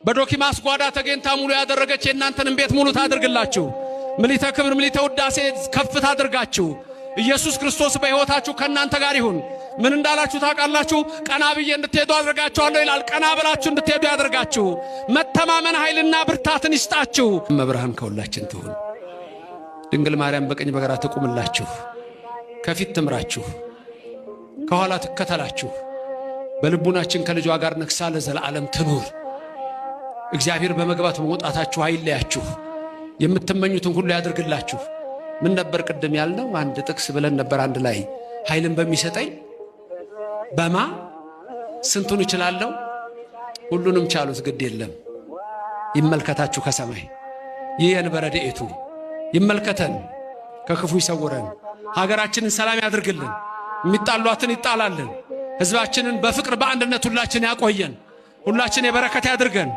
በዶኪማስ ጓዳ ተገኝታ ሙሉ ያደረገች የእናንተንም ቤት ሙሉ ታድርግላችሁ። ምሊተ ክብር ምሊተ ውዳሴ ከፍ ታድርጋችሁ። ኢየሱስ ክርስቶስ በሕይወታችሁ ከእናንተ ጋር ይሁን። ምን እንዳላችሁ ታውቃላችሁ? ቀና ብዬ እንድትሄዱ አድርጋችኋለሁ ይላል። ቀና ብላችሁ እንድትሄዱ ያድርጋችሁ። መተማመን ኃይልና ብርታትን ይስጣችሁ። መብርሃን ከሁላችን ትሁን። ድንግል ማርያም በቀኝ በግራ ትቁምላችሁ፣ ከፊት ትምራችሁ፣ ከኋላ ትከተላችሁ። በልቡናችን ከልጇ ጋር ነግሳ ለዘላለም ትኑር። እግዚአብሔር በመግባት በመውጣታችሁ አይለያችሁ። የምትመኙትን ሁሉ ያድርግላችሁ። ምን ነበር ቅድም ያልነው? አንድ ጥቅስ ብለን ነበር አንድ ላይ ኃይልን በሚሰጠኝ በማ ስንቱን እችላለሁ? ሁሉንም ቻሉት ግድ የለም። ይመልከታችሁ ከሰማይ ይህን በረድኤቱ ይመልከተን፣ ከክፉ ይሰውረን፣ ሀገራችንን ሰላም ያድርግልን፣ የሚጣሏትን ይጣላልን፣ ሕዝባችንን በፍቅር በአንድነት ሁላችን ያቆየን፣ ሁላችን የበረከት ያድርገን።